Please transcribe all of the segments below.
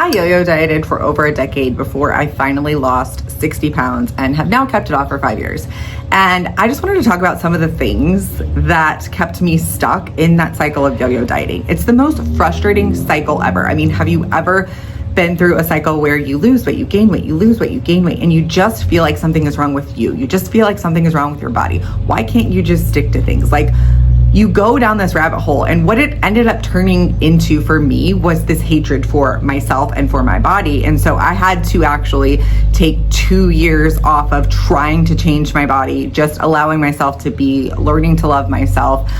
I yo-yo dieted for over a decade before I finally lost 60 pounds and have now kept it off for 5 years. And I just wanted to talk about some of the things that kept me stuck in that cycle of yo-yo dieting. It's the most frustrating cycle ever. I mean, have you ever been through a cycle where you lose weight, you gain weight, you lose weight, you gain weight, and you just feel like something is wrong with you? You just feel like something is wrong with your body. Why can't you just stick to things? Like, you go down this rabbit hole, and what it ended up turning into for me was this hatred for myself and for my body. And so I had to actually take 2 years off of trying to change my body, just allowing myself to be, learning to love myself,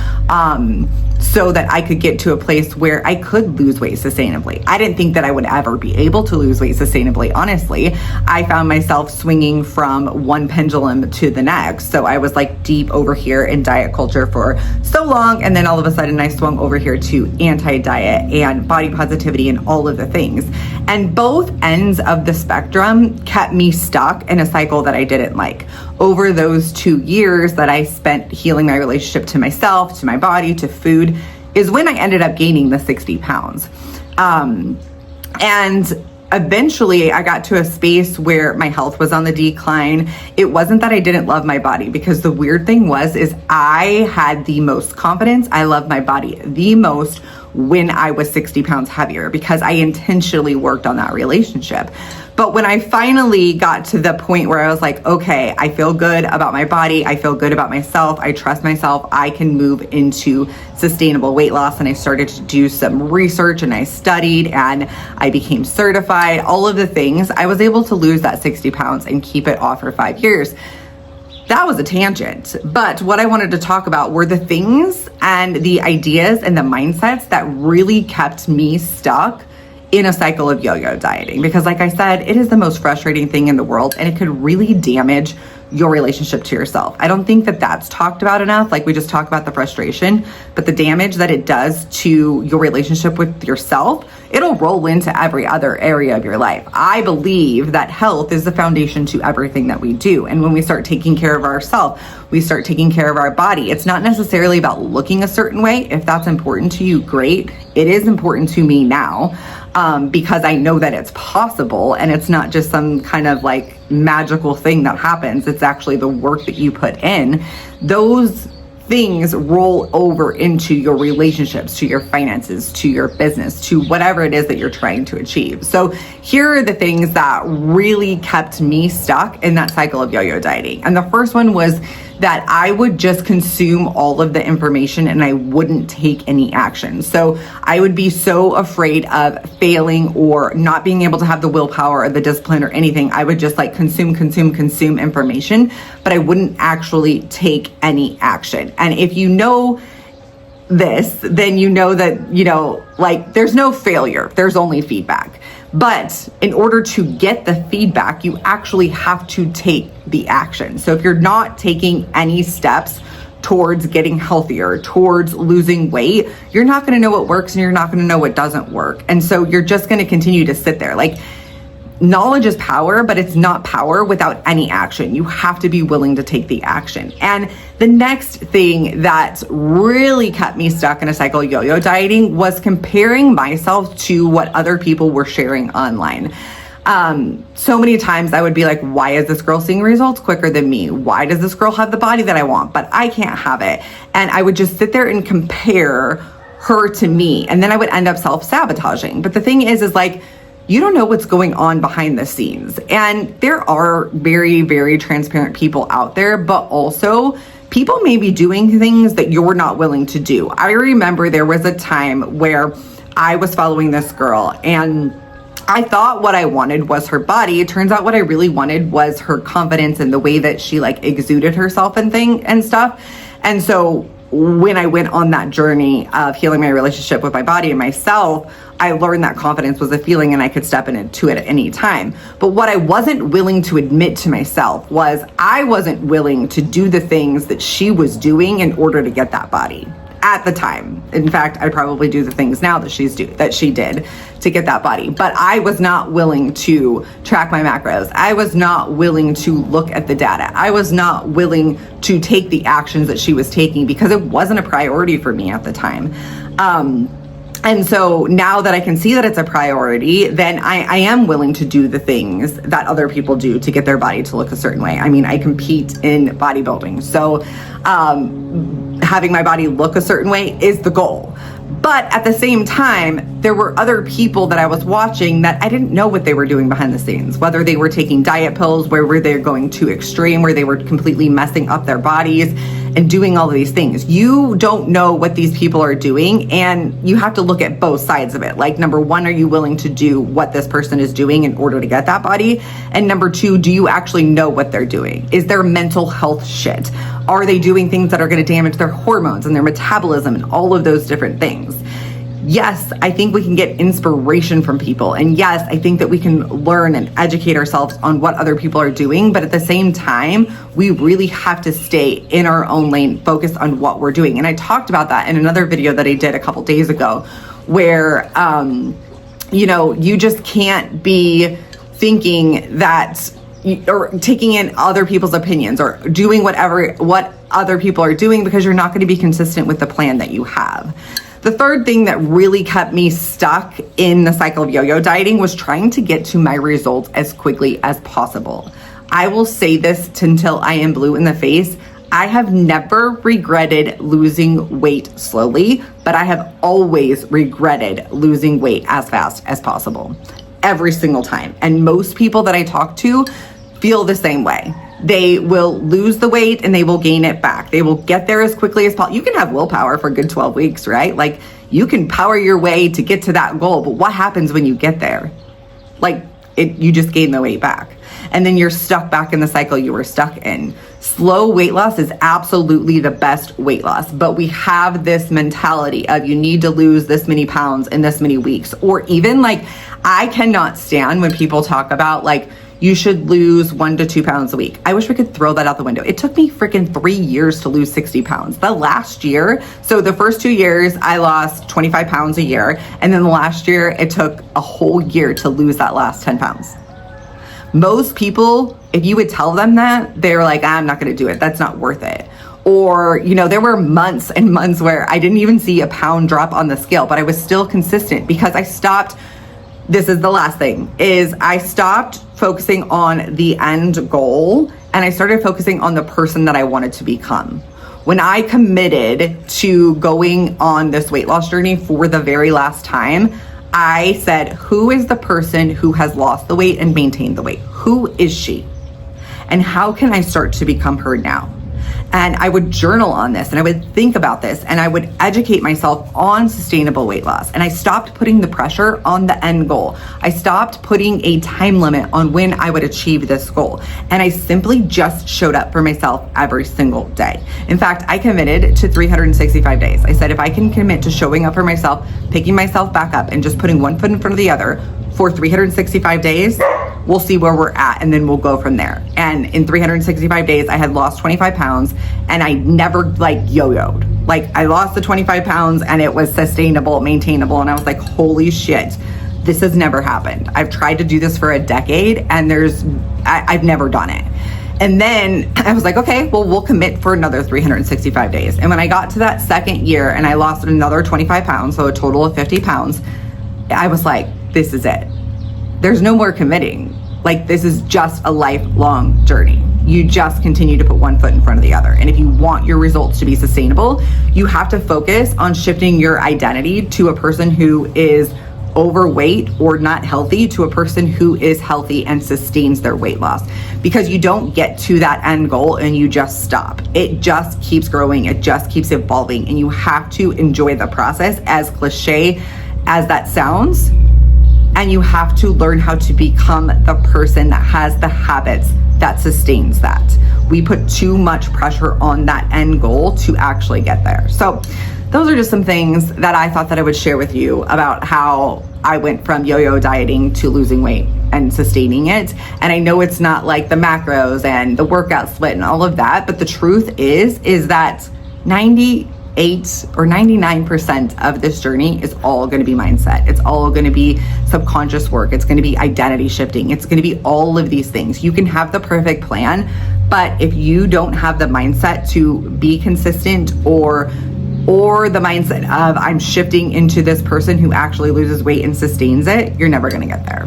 so that I could get to a place where I could lose weight sustainably. I didn't think that I would ever be able to lose weight sustainably, honestly. I found myself swinging from one pendulum to the next. So I was like deep over here in diet culture for so long, and then all of a sudden I swung over here to anti-diet and body positivity and all of the things. And both ends of the spectrum kept me stuck in a cycle that I didn't like. Over those 2 years that I spent healing my relationship to myself, to my body, to food, is when I ended up gaining the 60 pounds. And eventually I got to a space where my health was on the decline. It wasn't that I didn't love my body, because the weird thing is I had the most confidence. I loved my body the most when I was 60 pounds heavier, because I intentionally worked on that relationship. But when I finally got to the point where I was like, okay, I feel good about my body, I feel good about myself, I trust myself, I can move into sustainable weight loss, and I started to do some research and I studied and I became certified, all of the things, I was able to lose that 60 pounds and keep it off for 5 years. That was a tangent, but what I wanted to talk about were the things and the ideas and the mindsets that really kept me stuck in a cycle of yo-yo dieting. Because like I said, it is the most frustrating thing in the world, and it could really damage your relationship to yourself. I don't think that that's talked about enough. Like, we just talk about the frustration, but the damage that it does to your relationship with yourself, it'll roll into every other area of your life. I believe that health is the foundation to everything that we do. And when we start taking care of ourselves, we start taking care of our body. It's not necessarily about looking a certain way. If that's important to you, great. It is important to me now, because I know that it's possible, and it's not just some kind of like magical thing that happens. It's actually the work that you put in. Those things roll over into your relationships, to your finances, to your business, to whatever it is that you're trying to achieve. So here are the things that really kept me stuck in that cycle of yo-yo dieting. And the first one was that I would just consume all of the information and I wouldn't take any action. So I would be so afraid of failing or not being able to have the willpower or the discipline or anything. I would just like consume information, but I wouldn't actually take any action. And if you know this, then you know that, like, there's no failure, there's only feedback. But in order to get the feedback, you actually have to take the action. So if you're not taking any steps towards getting healthier, towards losing weight, you're not going to know what works and you're not going to know what doesn't work. And so you're just going to continue to sit there. Like, knowledge is power, but it's not power without any action. You have to be willing to take the action. And the next thing that really kept me stuck in a cycle of yo-yo dieting was comparing myself to what other people were sharing online. So many times I would be like, why is this girl seeing results quicker than me? Why does this girl have the body that I want, but I can't have it? And I would just sit there and compare her to me. And then I would end up self-sabotaging. But the thing is like, you don't know what's going on behind the scenes. And there are very, very transparent people out there, but also people may be doing things that you're not willing to do. I remember there was a time where I was following this girl and I thought what I wanted was her body. It turns out what I really wanted was her confidence and the way that she like exuded herself and stuff. And so when I went on that journey of healing my relationship with my body and myself, I learned that confidence was a feeling and I could step into it at any time. But what I wasn't willing to admit to myself was I wasn't willing to do the things that she was doing in order to get that body at the time. In fact, I probably do the things now that she did to get that body. But I was not willing to track my macros. I was not willing to look at the data. I was not willing to take the actions that she was taking because it wasn't a priority for me at the time. And so now that I can see that it's a priority, then I am willing to do the things that other people do to get their body to look a certain way. I mean, I compete in bodybuilding. So having my body look a certain way is the goal. But at the same time, there were other people that I was watching that I didn't know what they were doing behind the scenes, whether they were taking diet pills, where they were going too extreme, where they were completely messing up their bodies and doing all of these things. You don't know what these people are doing, and you have to look at both sides of it. Like, number one, are you willing to do what this person is doing in order to get that body? And number two, do you actually know what they're doing? Is there mental health shit? Are they doing things that are going to damage their hormones and their metabolism and all of those different things? Yes, I think we can get inspiration from people. And yes, I think that we can learn and educate ourselves on what other people are doing. But at the same time, we really have to stay in our own lane, focused on what we're doing. And I talked about that in another video that I did a couple days ago, where, you just can't be thinking that, or taking in other people's opinions or doing what other people are doing, because you're not going to be consistent with the plan that you have. The third thing that really kept me stuck in the cycle of yo-yo dieting was trying to get to my results as quickly as possible. I will say this until I am blue in the face. I have never regretted losing weight slowly, but I have always regretted losing weight as fast as possible. Every single time. And most people that I talk to feel the same way. They will lose the weight and they will gain it back. They will get there as quickly as possible. You can have willpower for a good 12 weeks, right? Like, you can power your way to get to that goal, but what happens when you get there? You just gain the weight back. And then you're stuck back in the cycle you were stuck in. Slow weight loss is absolutely the best weight loss, but we have this mentality of you need to lose this many pounds in this many weeks. Or even I cannot stand when people talk about you should lose 1 to 2 pounds a week. I wish we could throw that out the window. It took me freaking 3 years to lose 60 pounds. The last year, so the first 2 years, I lost 25 pounds a year. And then the last year, it took a whole year to lose that last 10 pounds. Most people, if you would tell them that, they're like, I'm not gonna do it. That's not worth it. Or, there were months and months where I didn't even see a pound drop on the scale, but I was still consistent because I stopped. This is the last thing, is I stopped focusing on the end goal and I started focusing on the person that I wanted to become. When I committed to going on this weight loss journey for the very last time, I said, who is the person who has lost the weight and maintained the weight? Who is she? And how can I start to become her now? And I would journal on this and I would think about this and I would educate myself on sustainable weight loss. And I stopped putting the pressure on the end goal. I stopped putting a time limit on when I would achieve this goal. And I simply just showed up for myself every single day. In fact, I committed to 365 days. I said, if I can commit to showing up for myself, picking myself back up and just putting one foot in front of the other for 365 days, we'll see where we're at and then we'll go from there. And in 365 days, I had lost 25 pounds and I never yo-yoed. I lost the 25 pounds and it was sustainable, maintainable. And I was like, holy shit, this has never happened. I've tried to do this for a decade and I've never done it. And then I was like, okay, well, we'll commit for another 365 days. And when I got to that second year and I lost another 25 pounds, so a total of 50 pounds, I was like, this is it. There's no more committing. This is just a lifelong journey. You just continue to put one foot in front of the other. And if you want your results to be sustainable, you have to focus on shifting your identity to a person who is overweight or not healthy to a person who is healthy and sustains their weight loss. Because you don't get to that end goal and you just stop. It just keeps growing. It just keeps evolving. And you have to enjoy the process, as cliche as that sounds. And you have to learn how to become the person that has the habits that sustains that. We put too much pressure on that end goal to actually get there. So those are just some things that I thought that I would share with you about how I went from yo-yo dieting to losing weight and sustaining it. And I know it's not like the macros and the workout split and all of that, but the truth is that 98 or 99% of this journey is all going to be mindset. It's all going to be subconscious work. It's going to be identity shifting. It's going to be all of these things. You can have the perfect plan, but if you don't have the mindset to be consistent or or the mindset of I'm shifting into this person who actually loses weight and sustains it, you're never gonna get there.